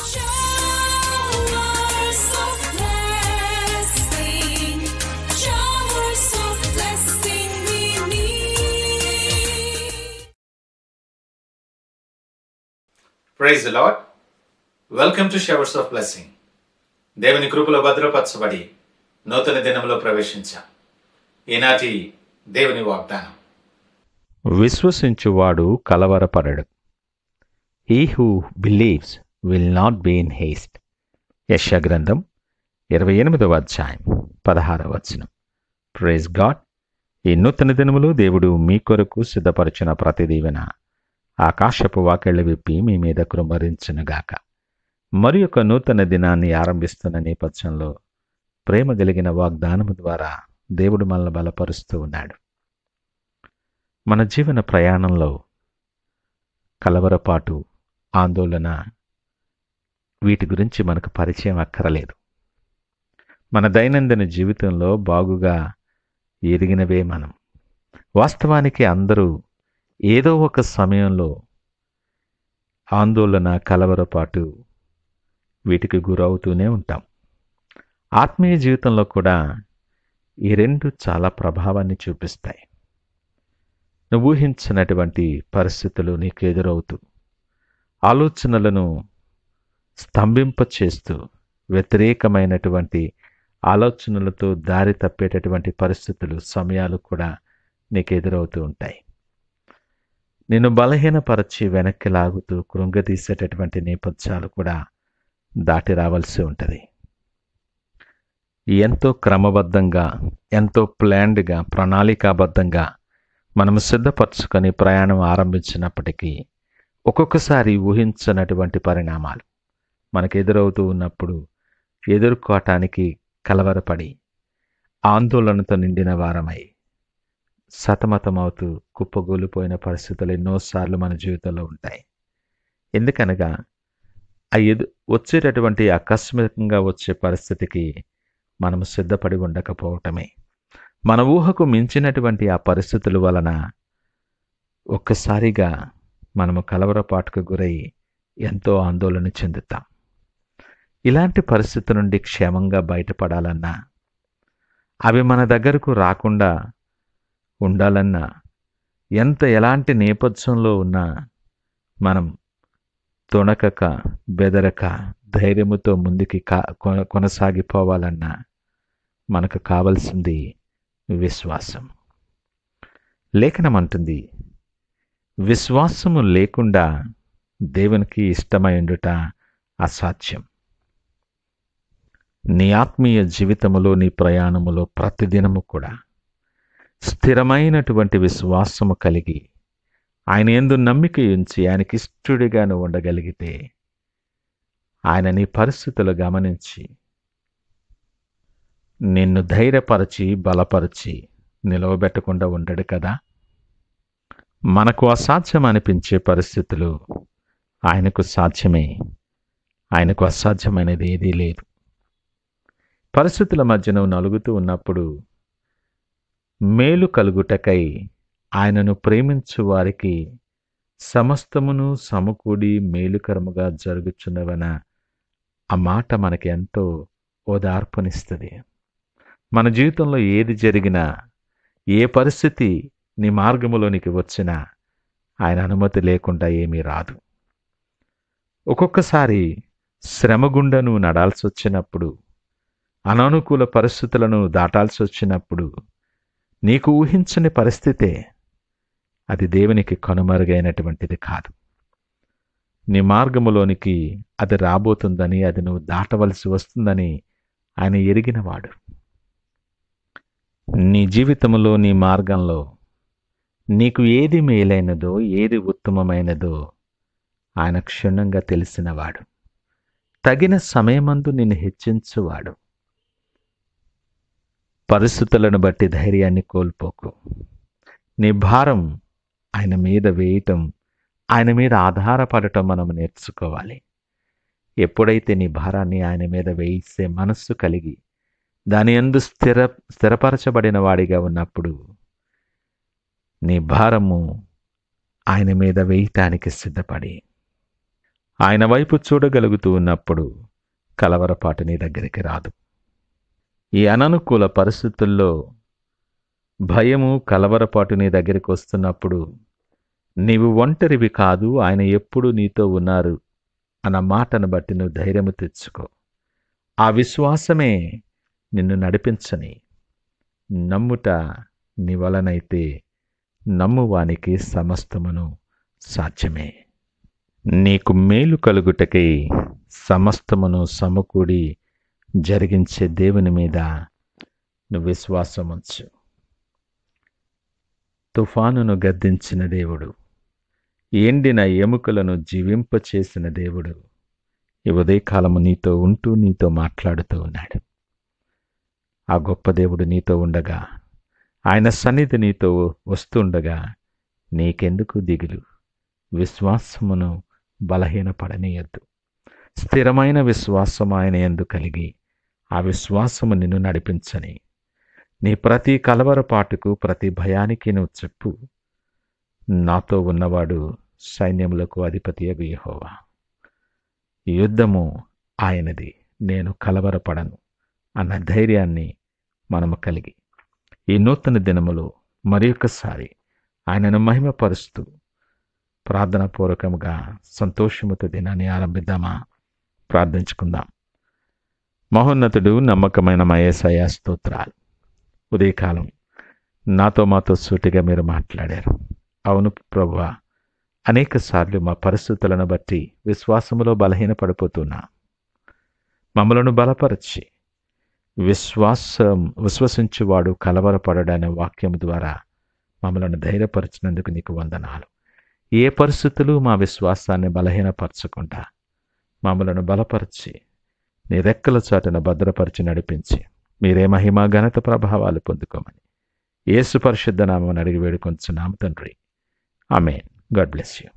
Showers of blessing, showers of blessing we need. Praise the Lord. Welcome to showers of blessing. దేవుని కృపలో భద్రపరచబడి నూతన దినంలో ప్రవేశించాం. ఈనాటి దేవుని వాగ్దానం, విశ్వసించువాడు కలవరపడడు. He who believes will not be in haste. యెషయా గ్రంథం 28వ అధ్యాయం 16వ వచనం. Praise God. ఈ నూతన దినములో దేవుడు మీ కొరకు సిద్ధపరిచిన ప్రతి దీవెన ఆకాశపు వాకిళ్లు విప్పి మీ మీద కృమ్మరించునుగాక. మరి ఒక నూతన దినాన్ని ఆరంభిస్తున్న నేపథ్యంలో ప్రేమ కలిగిన వాగ్దానము ద్వారా దేవుడు మనల్ని బలపరుస్తూ ఉన్నాడు. మన జీవన ప్రయాణంలో కలవరపాటు, ఆందోళన, వీటి గురించి మనకు పరిచయం అక్కరలేదు. మన దైనందిన జీవితంలో బాగుగా ఎదిగినవే మనం. వాస్తవానికి అందరూ ఏదో ఒక సమయంలో ఆందోళన, కలవరపాటు వీటికి గురవుతూనే ఉంటాం. ఆత్మీయ జీవితంలో కూడా ఈ రెండు చాలా ప్రభావాన్ని చూపిస్తాయి. నువ్వు ఊహించినటువంటి పరిస్థితులు నీకు ఎదురవుతూ ఆలోచనలను స్తంభింపచేస్తూ వ్యతిరేకమైనటువంటి ఆలోచనలతో దారి తప్పేటటువంటి పరిస్థితులు, సమయాలు కూడా నీకు ఎదురవుతూ ఉంటాయి. నిన్ను బలహీనపరచి వెనక్కి లాగుతూ కృంగదీసేటటువంటి నేపథ్యాలు కూడా దాటి రావాల్సి ఉంటుంది. ఎంతో క్రమబద్ధంగా, ఎంతో ప్లాన్డ్గా, ప్రణాళికాబద్ధంగా మనం సిద్ధపరచుకొని ప్రయాణం ఆరంభించినప్పటికీ ఒక్కొక్కసారి ఊహించనటువంటి పరిణామాలు మనకు ఎదురవుతూ ఉన్నప్పుడు ఎదుర్కోవటానికి కలవరపడి ఆందోళనతో నిండిన వారమై సతమతమవుతూ కుప్పగూలిపోయిన పరిస్థితులు ఎన్నోసార్లు మన జీవితంలో ఉంటాయి. ఎందుకనగా వచ్చేటటువంటి ఆకస్మికంగా వచ్చే పరిస్థితికి మనము సిద్ధపడి ఉండకపోవటమే. మన ఊహకు మించినటువంటి ఆ పరిస్థితుల వలన ఒక్కసారిగా మనము కలవరపాటుకు గురై ఎంతో ఆందోళన చెందుతాం. ఇలాంటి పరిస్థితి నుండి క్షేమంగా బయటపడాలన్నా, అవి మన దగ్గరకు రాకుండా ఉండాలన్నా, ఎలాంటి నేపథ్యంలో ఉన్నా మనం తొణకక, బెదరక, ధైర్యముతో ముందుకి కొనసాగిపోవాలన్నా మనకు కావలసింది విశ్వాసం. లేఖనం అంటుంది, విశ్వాసము లేకుండా దేవునికి ఇష్టమై ఉండుట అసాధ్యం. నీ ఆత్మీయ జీవితములో, నీ ప్రయాణములో ప్రతిదినము కూడా స్థిరమైనటువంటి విశ్వాసము కలిగి ఆయన యందు నమ్మిక ఉంచి ఆయనకి ఇష్టడిగా నువ్వు ఉండగలిగితే ఆయన నీ పరిస్థితులు గమనించి నిన్ను ధైర్యపరచి, బలపరిచి నిలవబెట్టకుండా ఉండడు కదా. మనకు అసాధ్యం అనిపించే పరిస్థితులు ఆయనకు సాధ్యమే. ఆయనకు అసాధ్యమైనది ఏదీ లేదు. పరిస్థితుల మధ్య నువ్వు నలుగుతూ ఉన్నప్పుడు మేలు కలుగుటకై ఆయనను ప్రేమించు వారికి సమస్తమును సమకూడి మేలుకరముగా జరుగుచున్నవన ఆ మాట మనకి ఎంతో ఓదార్పునిస్తుంది. మన జీవితంలో ఏది జరిగినా, ఏ పరిస్థితి నీ మార్గములోనికి వచ్చినా ఆయన అనుమతి లేకుండా ఏమీ రాదు. ఒక్కొక్కసారి శ్రమ గుండా నువ్వు నడాల్సి వచ్చినప్పుడు, అనానుకూల పరిస్థితులను దాటాల్సి వచ్చినప్పుడు నీకు ఊహించని పరిస్థితే. అది దేవునికి కనుమరుగైనటువంటిది కాదు. నీ మార్గములోనికి అది రాబోతుందని, అది నువ్వు దాటవలసి వస్తుందని ఆయన ఎరిగినవాడు. నీ జీవితంలో, నీ మార్గంలో నీకు ఏది మేలైనదో, ఏది ఉత్తమమైనదో ఆయన క్షుణ్ణంగా తెలిసినవాడు. తగిన సమయమందు నిన్ను హెచ్చించువాడు. పరిస్థితులను బట్టి ధైర్యాన్ని కోల్పోకు. నీ భారం ఆయన మీద వేయటం, ఆయన మీద ఆధారపడటం మనం నేర్చుకోవాలి. ఎప్పుడైతే నీ భారాన్ని ఆయన మీద వేయిస్తే మనస్సు కలిగి దాని యందు స్థిరపరచబడిన వాడిగా ఉన్నప్పుడు నీ భారము ఆయన మీద వేయటానికి సిద్ధపడి ఆయన వైపు చూడగలుగుతూ ఉన్నప్పుడు కలవరపాటు నీ దగ్గరికి రాదు. ఈ అననుకూల పరిస్థితుల్లో భయము, కలవరపాటు నీ దగ్గరికి వస్తున్నప్పుడు నీవు ఒంటరివి కాదు, ఆయన ఎప్పుడు నీతో ఉన్నారు అన్న మాటను బట్టి నువ్వు ధైర్యము తెచ్చుకో. ఆ విశ్వాసమే నిన్ను నడిపించని. నమ్ముట నీ వలనైతే నమ్మువానికి సమస్తమును సాధ్యమే. నీకు మేలు కలుగుటకై సమస్తమును సమకూడి జరిగించే దేవుని మీద నువ్వు విశ్వాసం ఉంచు. తుఫానును గద్దించిన దేవుడు, ఎండిన ఎముకలను జీవింపచేసిన దేవుడు ఈ ఉదయకాలము నీతో ఉంటూ నీతో మాట్లాడుతూ ఉన్నాడు. ఆ గొప్ప దేవుడు నీతో ఉండగా, ఆయన సన్నిధి నీతో వస్తుండగా నీకెందుకు దిగులు? విశ్వాసమును బలహీనపడనీయద్దు. స్థిరమైన విశ్వాసం ఆయన యందు కలిగి ఆ విశ్వాసము నిన్ను నడిపించని. నీ ప్రతి కలవరపాటుకు, ప్రతి భయానికి నువ్వు చెప్పు, నాతో ఉన్నవాడు సైన్యములకు అధిపతియగు యెహోవా. యుద్ధము ఆయనది, నేను కలవరపడను అన్న ధైర్యాన్ని మనము కలిగి ఈ నూతన దినములో మరొకసారి ఆయనను మహిమపరుస్తూ ప్రార్థనాపూర్వకముగా సంతోషముతో దినాన్ని ఆరంభిద్దామా? ప్రార్థించుకుందాం. మహోన్నతుడు, నమ్మకమైన మా యేసయ్యా స్తోత్రాలు. ఉదయకాలం నాతో మాతో సూటిగా మీరు మాట్లాడారు. అవును ప్రభువా, అనేక సార్లు మా పరిస్థితులను బట్టి విశ్వాసములో బలహీనపడిపోతున్నా. మమ్మలను బలపరచి విశ్వసించువాడు కలవరపడడనే వాక్యం ద్వారా మమ్మలను ధైర్యపరిచినందుకు నీకు వందనాలు. ఏ పరిస్థితులు మా విశ్వాసాన్ని బలహీనపరచకుండా మమ్మలను బలపరిచి నీ రెక్కల చాటున భద్రపరిచి నడిపించి మీరే మహిమ, ఘనత, ప్రభావాలు పొందుకోమని యేసు పరిశుద్ధ నామమున అడిగి వేడుకొంచున్నాము తండ్రి. ఆమేన్. God bless you.